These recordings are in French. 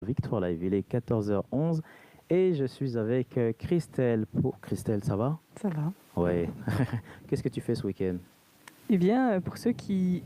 Victoire Live. Il est 14h11 et je suis avec Christelle. Christelle, ça va? Ça va. Ouais. Qu'est-ce que tu fais ce week-end? Eh bien, pour ceux qui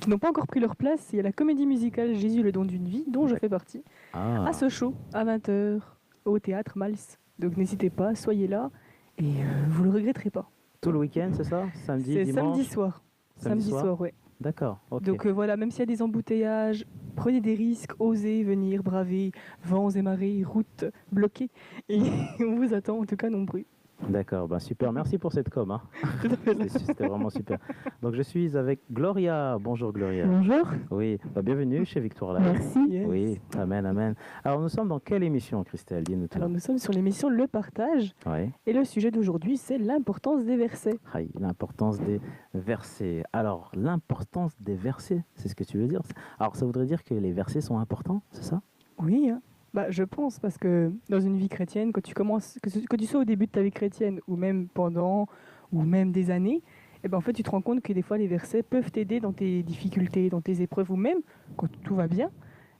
n'ont pas encore pris leur place, il y a la comédie musicale Jésus, le don d'une vie, dont je fais partie, à Sochaux, à 20h, au théâtre Mals. Donc n'hésitez pas, soyez là et vous ne le regretterez pas. Tout le week-end, c'est ça? Samedi, C'est dimanche? samedi soir. Samedi soir, ouais. D'accord, ok. Donc voilà, même s'il y a des embouteillages, prenez des risques, osez venir braver vents et marées, routes bloquées. Et on vous attend en tout cas nombreux. D'accord, ben super, merci pour cette com. Hein. Tout à fait. C'était vraiment super. Donc je suis avec Gloria. Bonjour Gloria. Bonjour. Oui, bienvenue chez Victoire Live. Merci. Yes. Oui, amen, amen. Alors nous sommes dans quelle émission, Christelle? Dis-nous tout. Alors nous sommes sur l'émission Le Partage. Oui. Et le sujet d'aujourd'hui, c'est l'importance des versets. Aïe, l'importance des versets. Alors, l'importance des versets, c'est ce que tu veux dire? Alors, ça voudrait dire que les versets sont importants, c'est ça? Oui, hein. Je pense, parce que dans une vie chrétienne, quand tu commences, que tu sois au début de ta vie chrétienne, ou même pendant, ou même des années, en fait, tu te rends compte que des fois, les versets peuvent t'aider dans tes difficultés, dans tes épreuves, ou même quand tout va bien.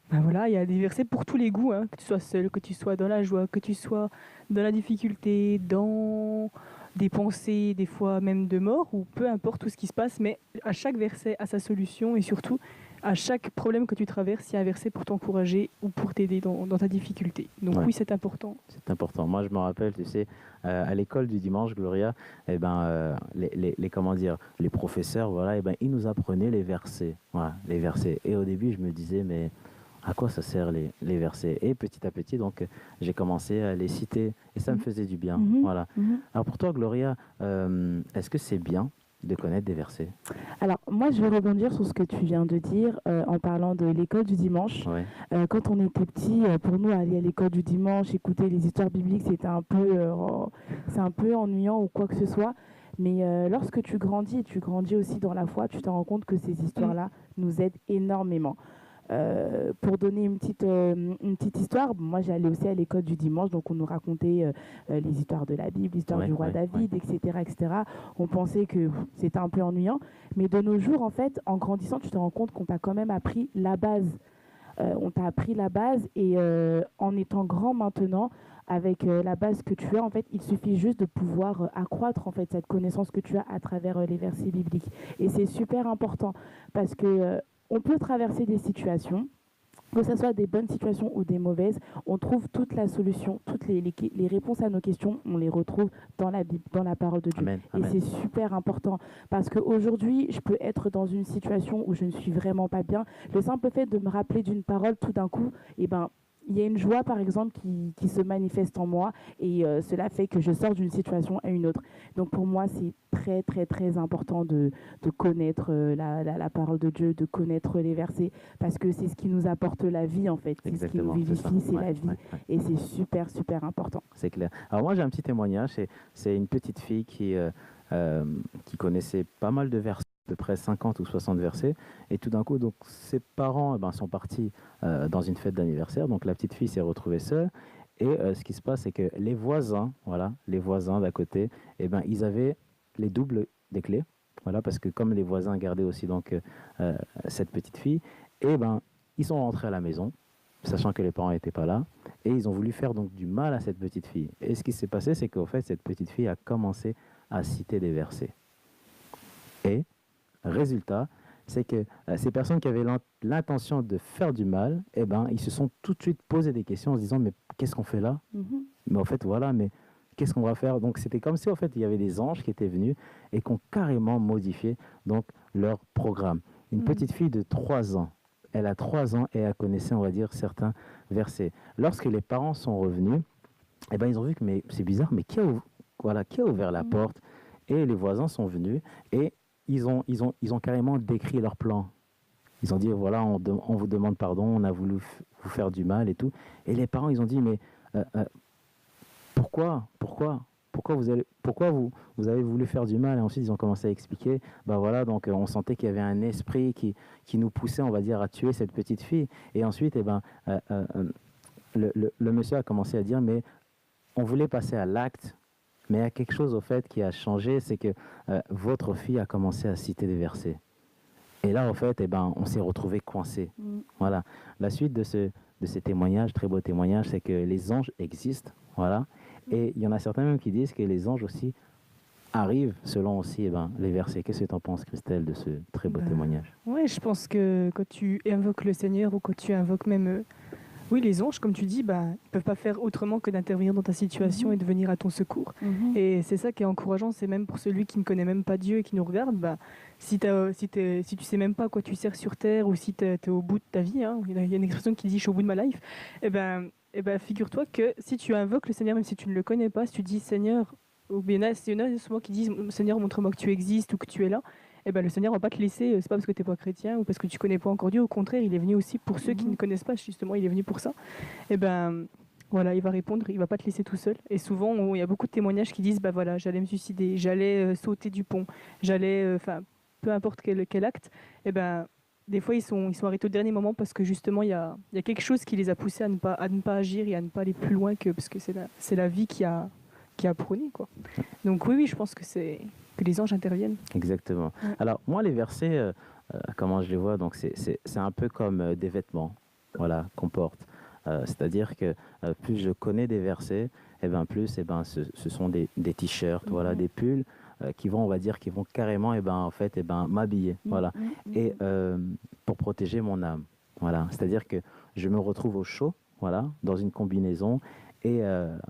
Voilà, il y a des versets pour tous les goûts, hein, que tu sois seul, que tu sois dans la joie, que tu sois dans la difficulté, dans des pensées, des fois même de mort, ou peu importe tout ce qui se passe, mais à chaque verset a sa solution, et surtout, à chaque problème que tu traverses, il y a un verset pour t'encourager ou pour t'aider dans ta difficulté. Donc Ouais. oui, c'est important. C'est important. Moi, je me rappelle, tu sais, à l'école du dimanche, Gloria, comment dire, les professeurs, voilà, ils nous apprenaient les versets. Voilà, les versets. Et au début, je me disais, mais à quoi ça sert les versets? Et petit à petit, donc, j'ai commencé à les citer et ça me faisait du bien. Voilà. Alors pour toi, Gloria, est-ce que c'est bien de connaître des versets? Alors, moi, je vais rebondir sur ce que tu viens de dire en parlant de l'école du dimanche. Ouais. Quand on était petit, pour nous, aller à l'école du dimanche, écouter les histoires bibliques, c'était c'est un peu ennuyant ou quoi que ce soit. Mais lorsque tu grandis, et tu grandis aussi dans la foi, tu te rends compte que ces histoires-là nous aident énormément. Pour donner une petite histoire, moi j'allais aussi à l'école du dimanche, donc on nous racontait les histoires de la Bible, l'histoire du roi David, etc. On pensait que c'était un peu ennuyant, mais de nos jours, en fait, en grandissant, tu te rends compte qu'on t'a quand même appris la base. On t'a appris la base et en étant grand maintenant, avec la base que tu as, en fait, il suffit juste de pouvoir accroître en fait cette connaissance que tu as à travers les versets bibliques. Et c'est super important parce que on peut traverser des situations, que ce soit des bonnes situations ou des mauvaises, on trouve toute la solution, toutes les réponses à nos questions, on les retrouve dans la Bible, dans la parole de Dieu. Amen, et amen. c'est super important parce qu'aujourd'hui, je peux être dans une situation où je ne suis vraiment pas bien. Le simple fait de me rappeler d'une parole, tout d'un coup, il y a une joie, par exemple, qui se manifeste en moi et cela fait que je sors d'une situation à une autre. Donc pour moi, c'est très, très, très important de connaître la parole de Dieu, de connaître les versets, parce que c'est ce qui nous apporte la vie, en fait. C'est ce qui nous vivifie, c'est la vie. Et c'est super, super important. C'est clair. Alors moi, j'ai un petit témoignage. C'est une petite fille qui connaissait pas mal de versets, à peu près 50 ou 60 versets. Et tout d'un coup, donc, ses parents sont partis dans une fête d'anniversaire. Donc la petite fille s'est retrouvée seule. Et ce qui se passe, c'est que les voisins d'à côté, ils avaient les doubles des clés. Voilà, parce que comme les voisins gardaient aussi donc, cette petite fille, ils sont rentrés à la maison, sachant que les parents n'étaient pas là. Et ils ont voulu faire donc du mal à cette petite fille. Et ce qui s'est passé, c'est qu'en fait, cette petite fille a commencé à citer des versets. Et résultat, c'est que ces personnes qui avaient l'intention de faire du mal, ils se sont tout de suite posé des questions en se disant, mais qu'est-ce qu'on fait là? Mais en fait, voilà, mais qu'est-ce qu'on va faire? Donc c'était comme si en fait il y avait des anges qui étaient venus et qui ont carrément modifié donc leur programme. Une petite fille de 3 ans, elle a 3 ans et elle connaissait, on va dire, certains versets. Lorsque les parents sont revenus, ils ont vu que mais c'est bizarre, mais qui a ouvert la porte? Et les voisins sont venus et ils ont carrément décrit leur plan. Ils ont dit, voilà, on vous demande pardon, on a voulu vous faire du mal et tout. Et les parents, ils ont dit, mais pourquoi vous avez voulu faire du mal? Et ensuite, ils ont commencé à expliquer, voilà, donc on sentait qu'il y avait un esprit qui nous poussait, on va dire, à tuer cette petite fille. Et ensuite, le monsieur a commencé à dire, mais on voulait passer à l'acte, mais il y a quelque chose au fait qui a changé, c'est que votre fille a commencé à citer des versets. Et là, en fait, on s'est retrouvés coincés. Voilà. La suite de de ces témoignages, très beaux témoignages, c'est que les anges existent, voilà. Et il y en a certains même qui disent que les anges aussi arrivent selon aussi les versets. Qu'est-ce que tu en penses, Christelle, de ce très beau témoignage? Oui, je pense que quand tu invoques le Seigneur ou quand tu invoques même oui, les anges, comme tu dis, ils ne peuvent pas faire autrement que d'intervenir dans ta situation et de venir à ton secours. Et c'est ça qui est encourageant, c'est même pour celui qui ne connaît même pas Dieu et qui nous regarde, si tu sais même pas à quoi tu sers sur Terre ou si tu es au bout de ta vie, hein, il y a une expression qui dit « je suis au bout de ma life », figure-toi que si tu invoques le Seigneur, même si tu ne le connais pas, si tu dis « Seigneur », ou bien il y en a souvent qui disent « Seigneur, montre-moi que tu existes ou que tu es là », le Seigneur ne va pas te laisser, c'est pas parce que tu n'es pas chrétien ou parce que tu ne connais pas encore Dieu, au contraire, il est venu aussi pour ceux qui ne connaissent pas, justement, il est venu pour ça. Voilà, il va répondre, il ne va pas te laisser tout seul. Et souvent, il y a beaucoup de témoignages qui disent, voilà, j'allais me suicider, j'allais sauter du pont, j'allais, peu importe quel acte, des fois, ils sont arrêtés au dernier moment parce que justement, il y a quelque chose qui les a poussés à ne pas agir et à ne pas aller plus loin parce que c'est la vie qui a prôné, quoi. Donc oui, je pense que les anges interviennent. Exactement. Ouais. Alors, moi, les versets, comment je les vois, donc c'est un peu comme des vêtements, voilà, qu'on porte. C'est-à-dire que plus je connais des versets, plus ce sont des t-shirts, voilà, des pulls qui vont, on va dire, qui vont carrément m'habiller, voilà, et pour protéger mon âme, voilà. C'est-à-dire que je me retrouve au chaud, voilà, dans une combinaison, et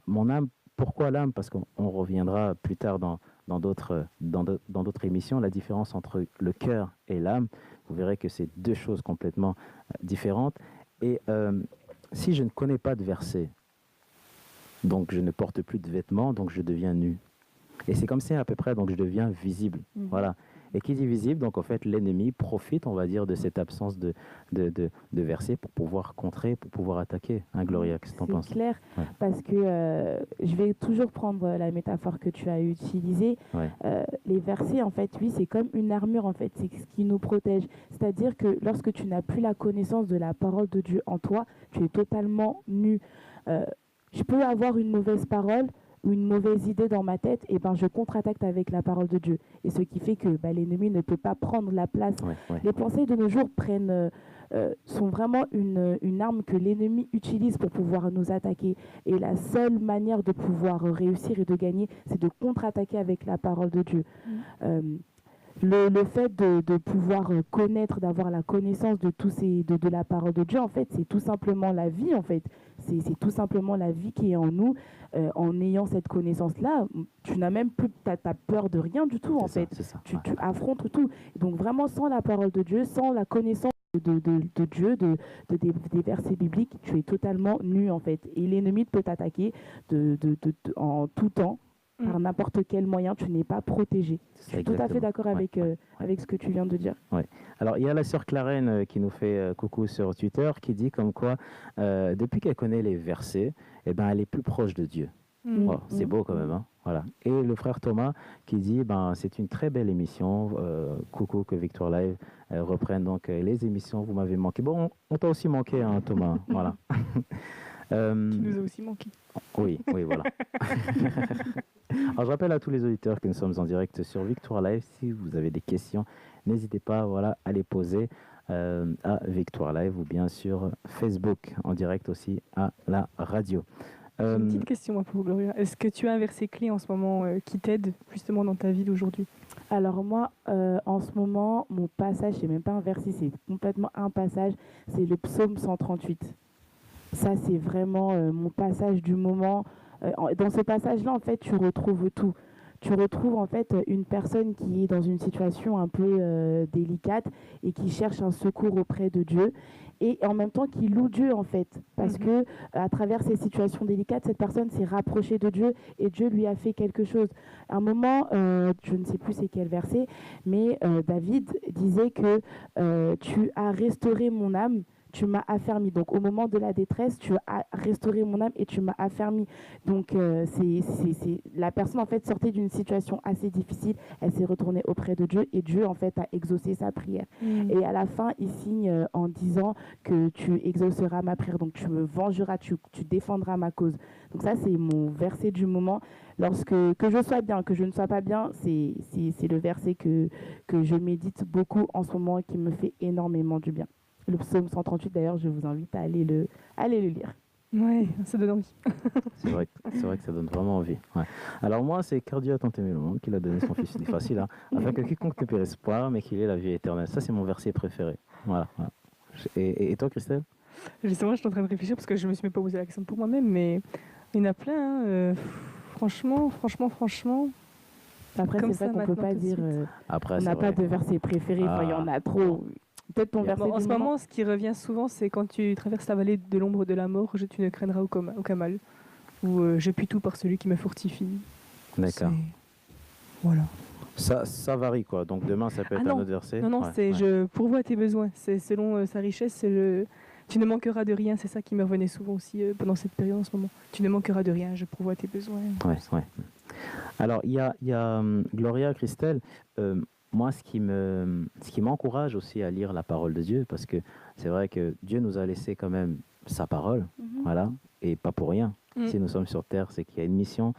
mon âme. Pourquoi l'âme? Parce qu'on reviendra plus tard dans d'autres émissions, la différence entre le cœur et l'âme. Vous verrez que c'est deux choses complètement différentes. Et si je ne connais pas de verset, donc je ne porte plus de vêtements, donc je deviens nu. Et c'est comme ça à peu près, donc je deviens visible. Voilà. Et qui dit visible, donc en fait l'ennemi profite, on va dire, de cette absence de versets pour pouvoir contrer, pour pouvoir attaquer. Hein, Gloria, qu'est-ce que tu en penses? C'est clair, parce que je vais toujours prendre la métaphore que tu as utilisée. Les versets, en fait, oui, c'est comme une armure, en fait, c'est ce qui nous protège. C'est-à-dire que lorsque tu n'as plus la connaissance de la parole de Dieu en toi, tu es totalement nu. Je peux avoir une mauvaise parole ou une mauvaise idée dans ma tête, et je contre-attaque avec la parole de Dieu. Et ce qui fait que l'ennemi ne peut pas prendre la place. Les pensées de nos jours sont vraiment une arme que l'ennemi utilise pour pouvoir nous attaquer. Et la seule manière de pouvoir réussir et de gagner, c'est de contre-attaquer avec la parole de Dieu. Le fait de pouvoir connaître, d'avoir la connaissance de la parole de Dieu, en fait, c'est tout simplement la vie, en fait. C'est tout simplement la vie qui est en nous. En ayant cette connaissance-là, tu n'as même plus, t'as peur de rien du tout, en fait. Tu affrontes tout. Donc vraiment, sans la parole de Dieu, sans la connaissance de Dieu, des versets bibliques, tu es totalement nu, en fait. Et l'ennemi peut t'attaquer en tout temps. Par n'importe quel moyen, tu n'es pas protégé. Je suis tout à fait d'accord avec ce que tu viens de dire. Alors, il y a la sœur Clarène qui nous fait coucou sur Twitter, qui dit comme quoi, depuis qu'elle connaît les versets, elle est plus proche de Dieu. C'est beau quand même. Hein, voilà. Et le frère Thomas qui dit, c'est une très belle émission. Coucou, que Victoire Live reprenne donc les émissions. Vous m'avez manqué. Bon, on t'a aussi manqué, hein, Thomas. Voilà. Tu nous as aussi manqué. Oui, voilà. Alors, je rappelle à tous les auditeurs que nous sommes en direct sur Victoire Live. Si vous avez des questions, n'hésitez pas à les poser à Victoire Live ou bien sur Facebook, en direct aussi à la radio. J'ai une petite question pour Gloria. Est-ce que tu as un verset clé en ce moment qui t'aide justement dans ta vie d'aujourd'hui? Alors moi, en ce moment, mon passage, c'est même pas un verset, c'est complètement un passage, c'est le psaume 138. Ça, c'est vraiment mon passage du moment. Dans ce passage-là, en fait, tu retrouves tout. Tu retrouves en fait une personne qui est dans une situation un peu délicate et qui cherche un secours auprès de Dieu et en même temps qui loue Dieu en fait parce que à travers ces situations délicates, cette personne s'est rapprochée de Dieu et Dieu lui a fait quelque chose. À un moment, je ne sais plus c'est quel verset, mais David disait que tu as restauré mon âme. Tu m'as affermi. Donc, au moment de la détresse, tu as restauré mon âme et tu m'as affermi. Donc, la personne, en fait, sortait d'une situation assez difficile. Elle s'est retournée auprès de Dieu et Dieu, en fait, a exaucé sa prière. Et à la fin, il signe en disant que tu exauceras ma prière. Donc, tu me vengeras, tu défendras ma cause. Donc, ça, c'est mon verset du moment. Que je sois bien, que je ne sois pas bien, c'est le verset que je médite beaucoup en ce moment et qui me fait énormément du bien. le psaume 138 d'ailleurs, je vous invite à aller le lire. Ouais, ça donne envie. C'est vrai que ça donne vraiment envie. Ouais. Alors moi, c'est car Dieu a tant aimé le monde qu'il a donné son Fils. C'est facile, hein, afin que quiconque ne périsse pas, mais qu'il ait la vie éternelle. Ça, c'est mon verset préféré. Voilà. Voilà. Et toi, Christelle? Justement, je suis en train de réfléchir parce que je me suis même pas posé la question pour moi-même, mais il y en a plein. Hein, franchement. Après, Comme c'est vrai ça, qu'on peut maintenant, pas tout de dire suite. Après, on c'est n'a pas vrai. de verset préféré, enfin, il y en a trop. Peut-être ton Il y a- verset Bon, en du ce moment, ce qui revient souvent, c'est quand tu traverses la vallée de l'ombre de la mort, tu ne craindras aucun mal. Ou je puis tout par celui qui me fortifie. D'accord. C'est- Voilà. Ça varie, quoi. Donc demain, ça peut Ah être un non. autre verset. Non, Ouais, c'est ouais. je pourvois tes besoins. C'est selon sa richesse, tu ne manqueras de rien. C'est ça qui me revenait souvent aussi pendant cette période en ce moment. Tu ne manqueras de rien, je pourvois tes besoins. Ouais, ouais. Alors, il y a Gloria, Christelle. Moi, ce qui m'encourage aussi à lire la parole de Dieu, parce que c'est vrai que Dieu nous a laissé quand même sa parole, voilà, et pas pour rien. Mm. Si nous sommes sur terre, c'est qu'il y a une mission.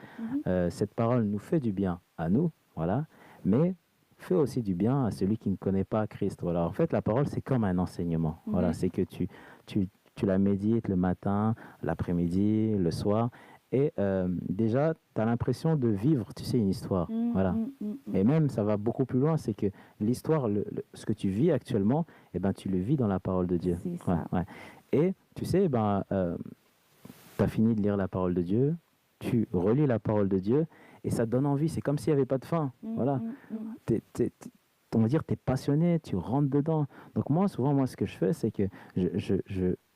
Cette parole nous fait du bien à nous, voilà, mais fait aussi du bien à celui qui ne connaît pas Christ. Voilà. En fait, la parole, c'est comme un enseignement. Voilà, c'est que tu la médites le matin, l'après-midi, le soir. Et déjà, tu as l'impression de vivre, tu sais, une histoire. Voilà. Et même, ça va beaucoup plus loin, c'est que l'histoire, ce que tu vis actuellement, eh ben, tu le vis dans la parole de Dieu. C'est ça. Ouais. Et tu sais, tu as fini de lire la parole de Dieu, tu relis la parole de Dieu, et ça te donne envie. C'est comme s'il n'y avait pas de fin. Voilà. On va dire, tu es passionné, tu rentres dedans. Donc moi, souvent, ce que je fais, c'est que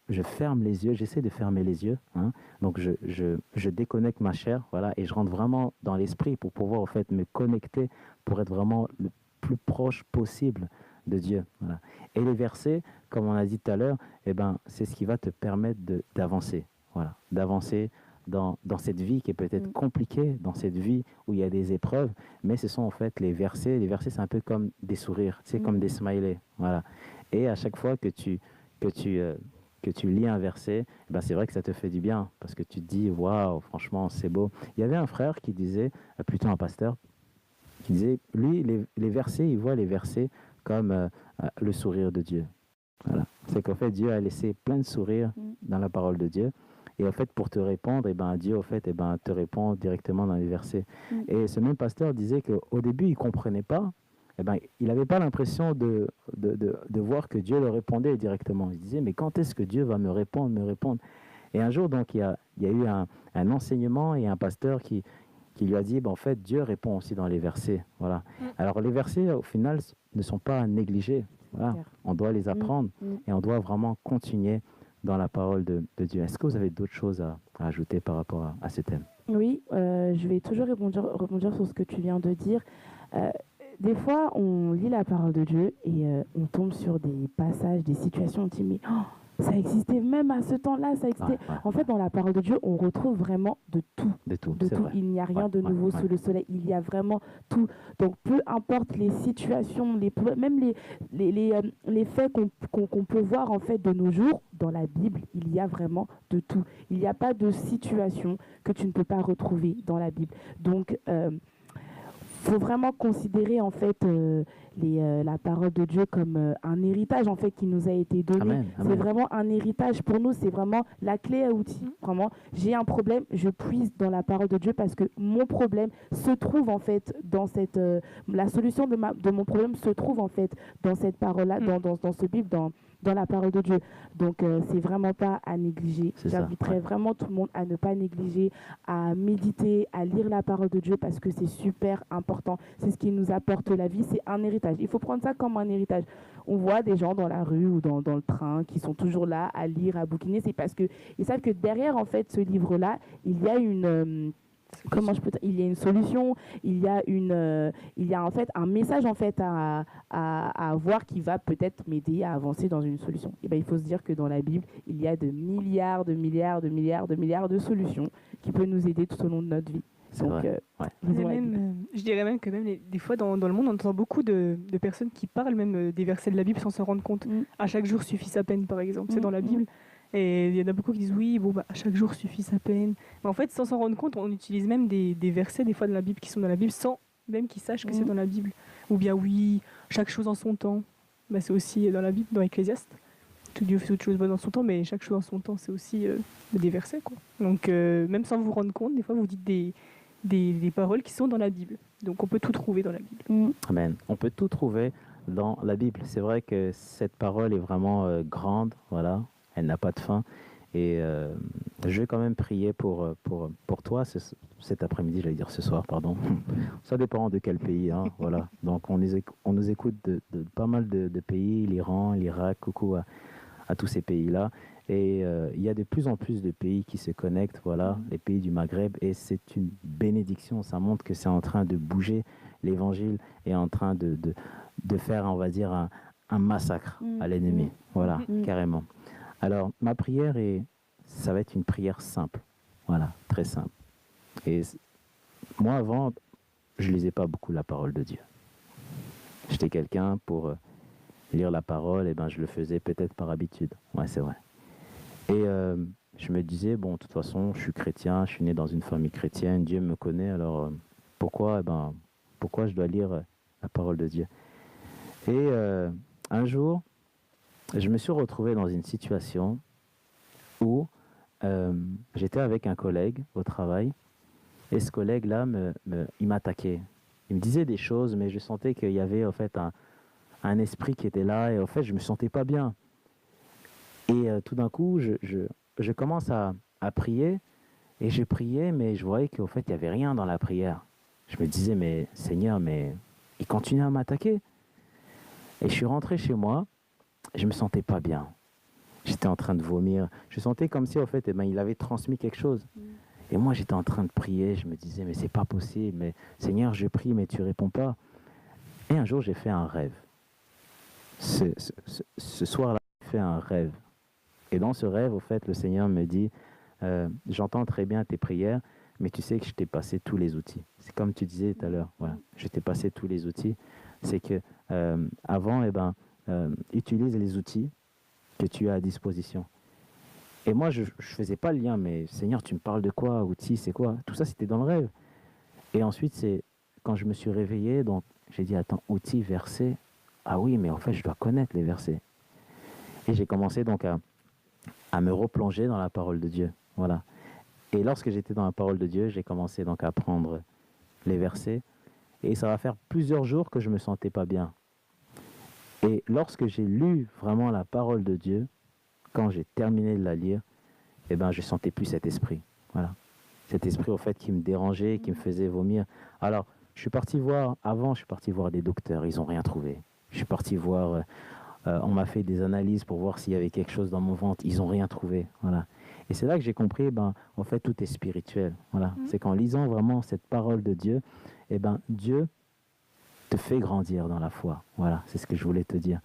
je ferme les yeux, j'essaie de fermer les yeux. Hein. Donc je déconnecte ma chair, voilà, et je rentre vraiment dans l'esprit pour pouvoir en fait me connecter, pour être vraiment le plus proche possible de Dieu. Voilà. Et les versets, comme on a dit tout à l'heure, eh ben, c'est ce qui va te permettre d'avancer. Voilà, d'avancer dans cette vie qui est peut-être compliquée, dans cette vie où il y a des épreuves, mais ce sont en fait les versets. Les versets, c'est un peu comme des sourires, c'est comme des smileys. Voilà. Et à chaque fois que tu lis un verset, eh ben c'est vrai que ça te fait du bien, parce que tu te dis, waouh, franchement, c'est beau. Il y avait un frère qui disait, plutôt un pasteur, qui disait, lui, les versets, il voit les versets comme le sourire de Dieu. Voilà. C'est qu'en fait, Dieu a laissé plein de sourires dans la parole de Dieu. Et en fait, pour te répondre, eh ben, Dieu, en fait, te répond directement dans les versets. Et ce même pasteur disait qu'au début, il ne comprenait pas. Eh ben, il n'avait pas l'impression de voir que Dieu le répondait directement. Il disait, mais quand est-ce que Dieu va me répondre? Et un jour, donc, il y a eu un enseignement et un pasteur qui lui a dit, en fait, Dieu répond aussi dans les versets. Voilà. Alors, les versets, au final, ne sont pas à négliger. Voilà. On doit les apprendre et on doit vraiment continuer dans la parole de Dieu. Est-ce que vous avez d'autres choses à ajouter par rapport à ce thème? Oui, je vais toujours rebondir sur ce que tu viens de dire. Des fois, on lit la parole de Dieu et on tombe sur des passages, des situations, on dit mais ça existait même à ce temps-là, ça existait. En fait, dans la parole de Dieu, on retrouve vraiment de tout. De tout. Vrai. Il n'y a rien de nouveau sous le soleil. Il y a vraiment tout. Donc, peu importe les situations, même les faits qu'on peut voir en fait de nos jours, dans la Bible, il y a vraiment de tout. Il n'y a pas de situation que tu ne peux pas retrouver dans la Bible. Donc, faut vraiment considérer en fait la parole de Dieu comme un héritage en fait qui nous a été donné. Amen. C'est vraiment un héritage pour nous, c'est vraiment la clé à outils. Vraiment, j'ai un problème, je puise dans la parole de Dieu parce que mon problème se trouve en fait dans cette la solution de mon problème se trouve en fait dans cette parole-là, dans ce Bible, dans la parole de Dieu. Donc, c'est vraiment pas à négliger. J'inviterais vraiment tout le monde à ne pas négliger, à méditer, à lire la parole de Dieu parce que c'est super important. C'est ce qui nous apporte la vie. C'est un héritage. Il faut prendre ça comme un héritage. On voit des gens dans la rue ou dans le train qui sont toujours là à lire, à bouquiner. C'est parce qu'ils savent que derrière, en fait, ce livre-là, il y a une... il y a une solution, il y a en fait un message en fait à avoir qui va peut-être m'aider à avancer dans une solution. Et ben il faut se dire que dans la Bible, il y a de milliards de solutions qui peuvent nous aider tout au long de notre vie. Donc, je dirais même que des fois dans le monde, on entend beaucoup de personnes qui parlent même des versets de la Bible sans s'en rendre compte. À chaque jour suffit sa peine, par exemple, c'est dans la Bible. Et il y en a beaucoup qui disent oui, chaque jour suffit sa peine. Mais en fait, sans s'en rendre compte, on utilise même des versets des fois de la Bible qui sont dans la Bible sans même qu'ils sachent que c'est dans la Bible. Ou bien oui, chaque chose en son temps. C'est aussi dans la Bible, dans Ecclésiaste. tout Dieu fait toute chose bonne en son temps, mais chaque chose en son temps, c'est aussi des versets, quoi. Donc, même sans vous rendre compte, des fois, vous dites des paroles qui sont dans la Bible. Donc, on peut tout trouver dans la Bible. Amen. On peut tout trouver dans la Bible. C'est vrai que cette parole est vraiment grande, voilà. Elle n'a pas de fin. Et je vais quand même prier pour toi cet après-midi, j'allais dire ce soir, pardon. Ça dépend de quel pays, hein, voilà. Donc on nous écoute de pas mal de pays, l'Iran, l'Irak, coucou à tous ces pays-là. Et il y a de plus en plus de pays qui se connectent, voilà, les pays du Maghreb. Et c'est une bénédiction, ça montre que c'est en train de bouger. L'évangile est en train de faire, on va dire, un massacre à l'ennemi, voilà, carrément. Alors, ma prière, ça va être une prière simple. Voilà, très simple. Et moi, avant, je ne lisais pas beaucoup la parole de Dieu. J'étais quelqu'un pour lire la parole, et ben, je le faisais peut-être par habitude. Ouais, c'est vrai. Et je me disais, bon, de toute façon, je suis chrétien, je suis né dans une famille chrétienne, Dieu me connaît, alors pourquoi je dois lire la parole de Dieu? Et un jour, je me suis retrouvé dans une situation où j'étais avec un collègue au travail et ce collègue-là, il m'attaquait. Il me disait des choses, mais je sentais qu'il y avait en fait un esprit qui était là et en fait, je me sentais pas bien. Et tout d'un coup, je commence à prier et je priais, mais je voyais qu'en fait, il n'y avait rien dans la prière. Je me disais, mais Seigneur, mais il continue à m'attaquer. Et je suis rentré chez moi. Je me sentais pas bien. J'étais en train de vomir. Je sentais comme si, en fait, il avait transmis quelque chose. Et moi, j'étais en train de prier. Je me disais, mais c'est pas possible. Mais Seigneur, je prie, mais tu réponds pas. Et un jour, j'ai fait un rêve. Ce soir-là, j'ai fait un rêve. Et dans ce rêve, au fait, le Seigneur me dit, j'entends très bien tes prières, mais tu sais que je t'ai passé tous les outils. C'est comme tu disais tout à l'heure. Voilà, je t'ai passé tous les outils. C'est que avant, utilise les outils que tu as à disposition. Et moi, je ne faisais pas le lien, mais Seigneur, tu me parles de quoi? Outils, c'est quoi? Tout ça, c'était dans le rêve. Et ensuite, c'est quand je me suis réveillé, donc j'ai dit, attends, outils, versets. Ah oui, mais en fait, je dois connaître les versets. Et j'ai commencé donc à me replonger dans la parole de Dieu. Voilà. Et lorsque j'étais dans la parole de Dieu, j'ai commencé donc à prendre les versets. Et ça va faire plusieurs jours que je ne me sentais pas bien. Et lorsque j'ai lu vraiment la parole de Dieu, quand j'ai terminé de la lire, je ne sentais plus cet esprit. Voilà. Cet esprit, au fait, qui me dérangeait, qui me faisait vomir. Alors, je suis parti voir des docteurs, ils n'ont rien trouvé. Je suis parti voir, on m'a fait des analyses pour voir s'il y avait quelque chose dans mon ventre, ils n'ont rien trouvé. Voilà. Et c'est là que j'ai compris, en fait, tout est spirituel. Voilà. C'est qu'en lisant vraiment cette parole de Dieu, Dieu te fait grandir dans la foi. Voilà, c'est ce que je voulais te dire.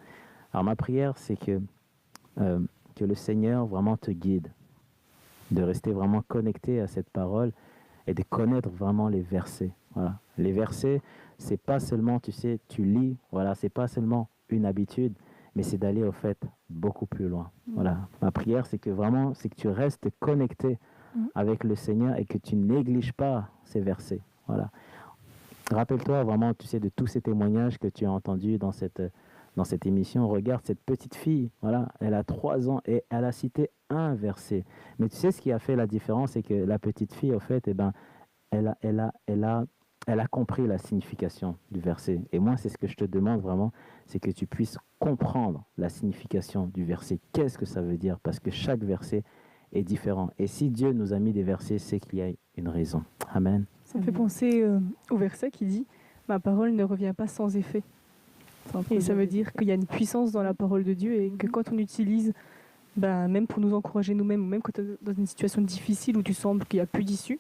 Alors ma prière, c'est que le Seigneur vraiment te guide, de rester vraiment connecté à cette parole et de connaître vraiment les versets. Voilà. Les versets, c'est pas seulement, tu sais, tu lis, voilà, c'est pas seulement une habitude, mais c'est d'aller au fait beaucoup plus loin. Voilà. Ma prière, c'est que tu restes connecté avec le Seigneur et que tu ne négliges pas ces versets. Voilà. Rappelle-toi vraiment, tu sais, de tous ces témoignages que tu as entendus dans cette émission. Regarde cette petite fille, voilà, elle a 3 ans et elle a cité un verset. Mais tu sais ce qui a fait la différence, c'est que la petite fille, au fait, elle a compris la signification du verset. Et moi, c'est ce que je te demande vraiment, c'est que tu puisses comprendre la signification du verset. Qu'est-ce que ça veut dire? Parce que chaque verset est différent. Et si Dieu nous a mis des versets, c'est qu'il y a une raison. Amen. Ça me fait penser au verset qui dit « Ma parole ne revient pas sans effet ». Et ça veut dire qu'il y a une puissance dans la parole de Dieu et que quand on utilise, même pour nous encourager nous-mêmes, ou même quand tu es dans une situation difficile où tu sembles qu'il n'y a plus d'issue,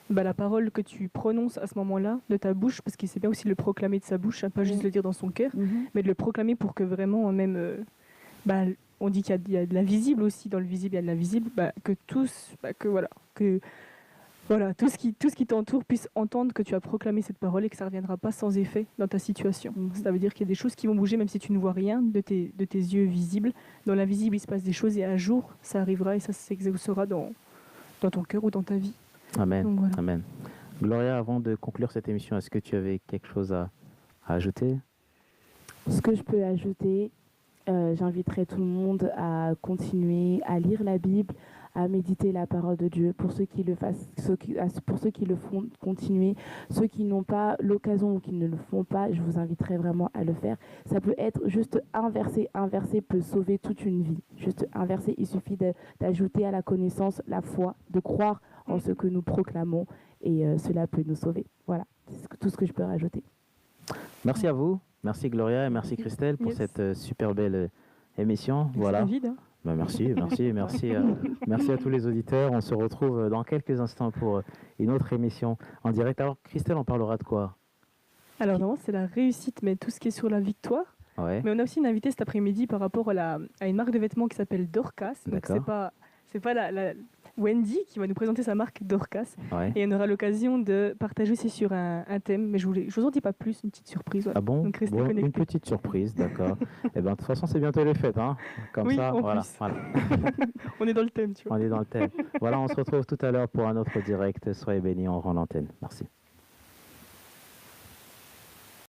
la parole que tu prononces à ce moment-là de ta bouche, parce qu'il sait bien aussi de le proclamer de sa bouche, pas juste le dire dans son cœur, mais de le proclamer pour que vraiment même... on dit qu'il y a de l'invisible aussi, dans le visible il y a de l'invisible, que tous, voilà, tout ce qui t'entoure puisse entendre que tu as proclamé cette parole et que ça ne reviendra pas sans effet dans ta situation. Ça veut dire qu'il y a des choses qui vont bouger même si tu ne vois rien de tes yeux visibles. Dans l'invisible, il se passe des choses et un jour, ça arrivera et ça s'exaucera dans ton cœur ou dans ta vie. Amen. Donc, voilà. Amen. Gloria, avant de conclure cette émission, est-ce que tu avais quelque chose à ajouter? Ce que je peux ajouter, J'inviterai tout le monde à continuer à lire la Bible, à méditer la parole de Dieu. Pour ceux qui le fassent, pour ceux qui le font, continuer. Ceux qui n'ont pas l'occasion ou qui ne le font pas, je vous inviterai vraiment à le faire. Ça peut être juste un verset. Un verset peut sauver toute une vie. Juste un verset, il suffit d'ajouter à la connaissance la foi, de croire en ce que nous proclamons et cela peut nous sauver. Voilà, c'est tout ce que je peux rajouter. Merci à vous, merci Gloria et merci Christelle pour cette super belle émission. Voilà. David, hein. Ben merci à tous les auditeurs. On se retrouve dans quelques instants pour une autre émission en direct. Alors Christelle, on parlera de quoi? Alors non, c'est la réussite, mais tout ce qui est sur la victoire. Ouais. Mais on a aussi une invitée cet après-midi par rapport à une marque de vêtements qui s'appelle Dorcas. Donc c'est pas la Wendy qui va nous présenter sa marque Dorcas. Ouais. Et on aura l'occasion de partager aussi sur un thème. Mais je vous en dis pas plus, une petite surprise. Voilà. Ah bon, Donc restez connectés. Une petite surprise, d'accord. Et ben de toute façon, c'est bientôt les fêtes, hein. Comme oui, ça, voilà. On est dans le thème, tu vois. On est dans le thème. Voilà, on se retrouve tout à l'heure pour un autre direct. Soyez bénis, on rend l'antenne. Merci.